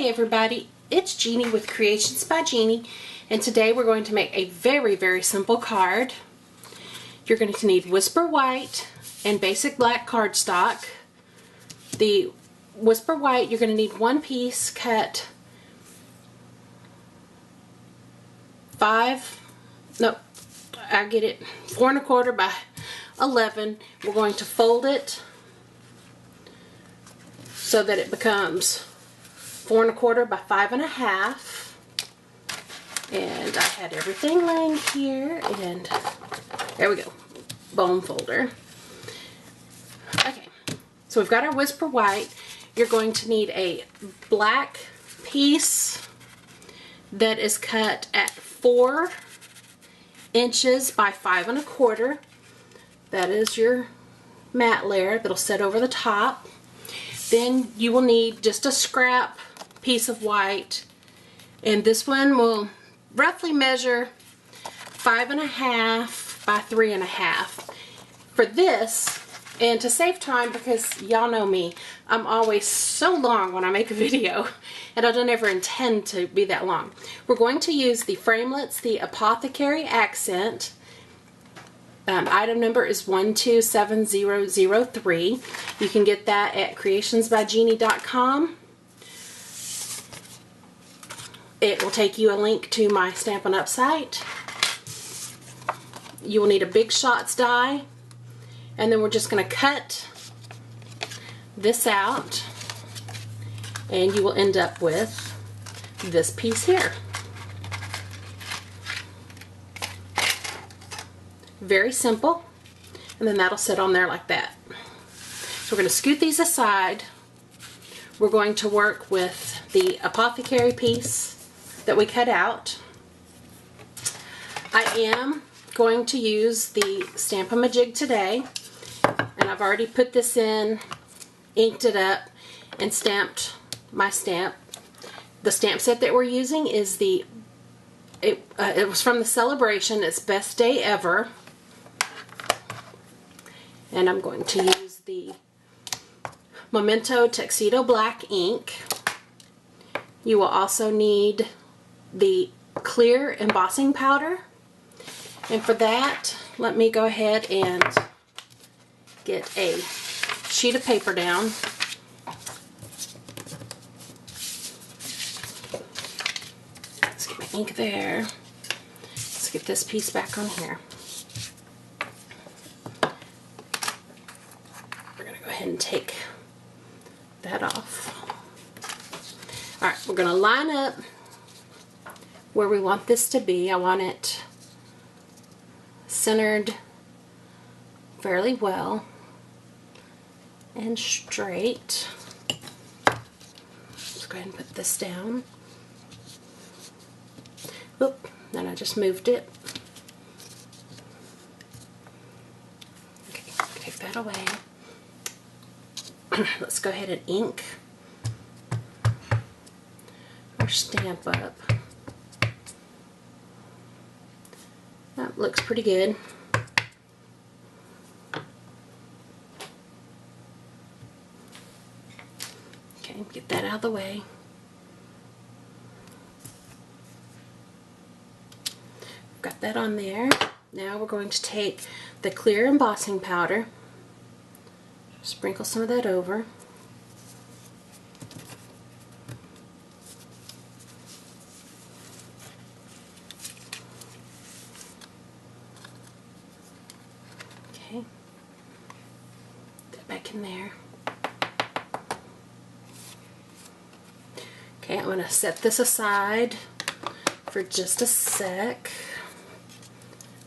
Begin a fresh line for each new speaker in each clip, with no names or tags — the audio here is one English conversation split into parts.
everybody, it's Jeannie with Creations by Jeannie, and today we're going to make a very simple card. You're going to need Whisper White and basic black cardstock. The Whisper White, you're going to need one piece cut 4 1/4 by 11. We're going to fold it so that it becomes 4 1/4 by 5 1/2. And I had everything laying here, and there we go, bone folder. Okay, so we've got our Whisper White. You're going to need a black piece that is cut at 4 inches by 5 1/4. That is your matte layer that'll sit over the top. Then you will need just a scrap piece of white, and this one will roughly measure 5 1/2 by 3 1/2. For this, and to save time, because y'all know me, I'm always so long when I make a video, and I don't ever intend to be that long. We're going to use the Framelits, the Apothecary accent. Item number is 127003. You can get that at creationsbyjeannie.com. It will take you a link to my Stampin' Up! Site. You will need a Big Shots die, and then we're just going to cut this out, and you will end up with this piece here. Very simple, and then that'll sit on there like that. So we're going to scoot these aside. We're going to work with the Apothecary piece that we cut out. I am going to use the Stamp-A-Ma-Jig today, and I've already put this in, inked it up, and stamped my stamp. The stamp set that we're using is it was from the Sale-a-Bration. It's Best Day Ever. And I'm going to use the Memento Tuxedo Black ink. You will also need the clear embossing powder. And for that, let me go ahead and get a sheet of paper down. Let's get my ink there. Let's get this piece back on here. We're going to go ahead and take that off. Alright, we're going to line up where we want this to be. I want it centered fairly well and straight. Let's go ahead and put this down. Oop, then I just moved it. Okay, take that away. Let's go ahead and ink our stamp up. That looks pretty good. Okay, get that out of the way. Got that on there. Now we're going to take the clear embossing powder, sprinkle some of that over. Okay, get that back in there. Okay, I'm going to set this aside for just a sec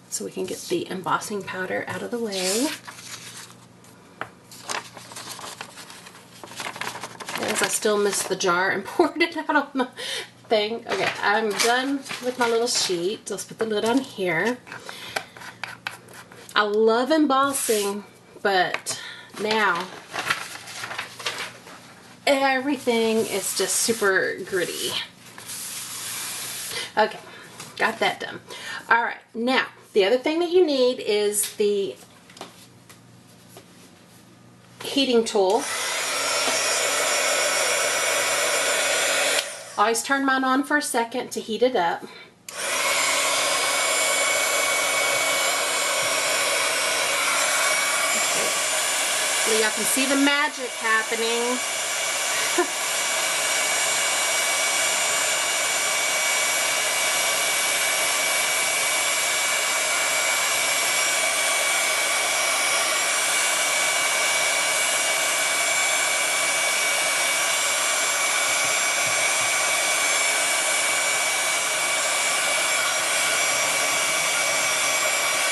so we can get the embossing powder out of the way. As I still miss the jar and poured it out on the thing. Okay, I'm done with my little sheet. Let's put the lid on here. I love embossing, but now everything is just super gritty. Okay, got that done. Alright, now the other thing that you need is the heating tool. Always turn mine on for a second to heat it up. So y'all can see the magic happening.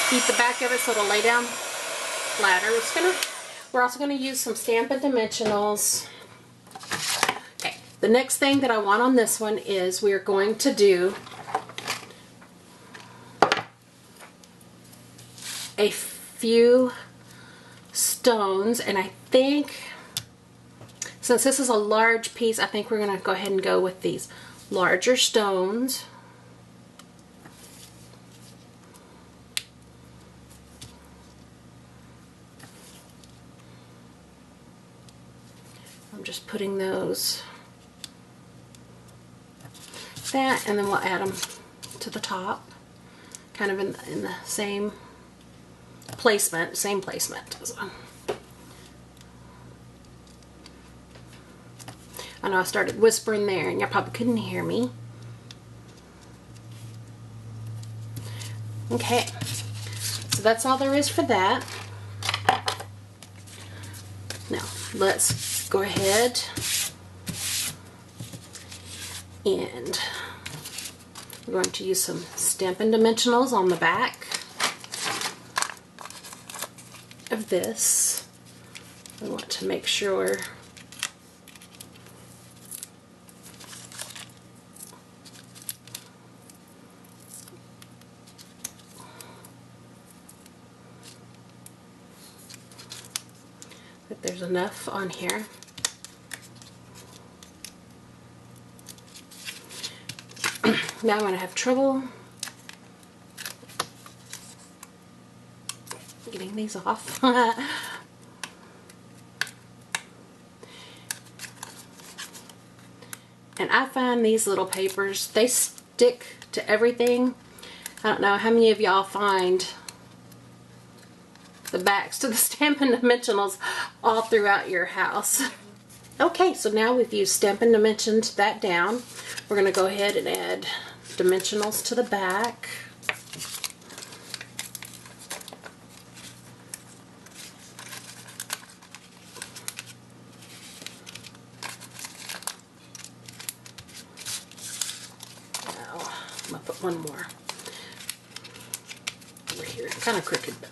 Heat the back of it so it'll lay down flatter. We're also going to use some Stampin Dimensionals. Okay, the next thing that I want on this one is we're going to do a few stones, and I think since this is a large piece, I think we're going to go ahead and go with these larger stones. I'm just putting those, that, and then we'll add them to the top, kind of in the same placement, I know I started whispering there and you probably couldn't hear me. Okay, so that's all there is for that. Now, let's go ahead and we're going to use some Stampin Dimensionals on the back of this. I want to make sure that there's enough on here. Now I'm going to have trouble getting these off. And I find these little papers, they stick to everything. I don't know how many of y'all find the backs to the Stampin Dimensionals all throughout your house. Okay, so now we've used Stampin Dimensioned that down. We're going to go ahead and add dimensionals to the back. Now, I'm going to put one more over here. Kind of crooked, but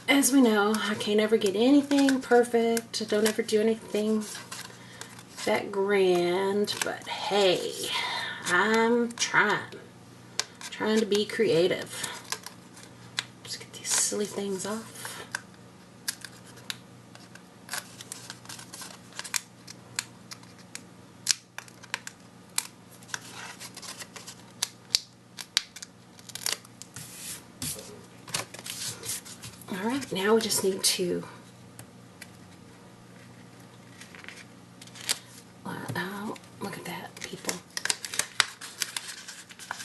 as we know, I can't ever get anything perfect. I don't ever do anything that grand, but hey, I'm trying to be creative. Just get these silly things off. Alright, now we just need to look at that, people.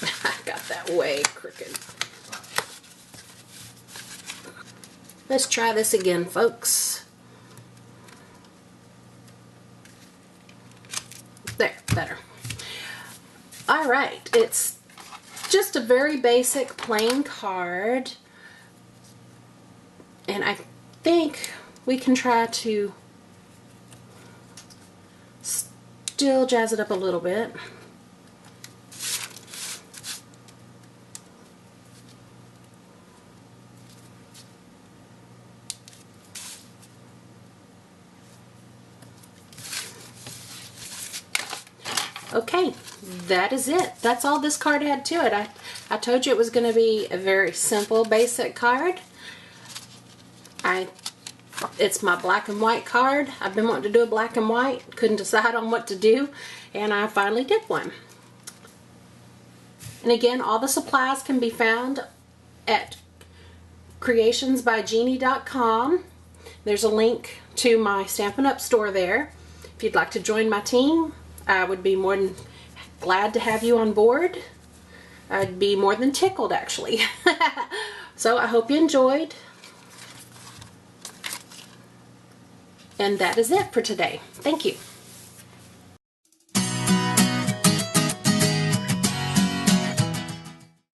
I got that way crooked. Let's try this again, folks. There, better. Alright, it's just a very basic plain card. And I think we can try to still jazz it up a little bit. Okay, that is it. That's all this card had to it. I told you it was going to be a very simple, basic card. It's my black and white card. I've been wanting to do a black and white, couldn't decide on what to do, and I finally did one. And again, all the supplies can be found at creationsbyjeannie.com. There's a link to my Stampin' Up! Store there. If you'd like to join my team, I would be more than glad to have you on board. I'd be more than tickled, actually. So I hope you enjoyed. And that is it for today. Thank you.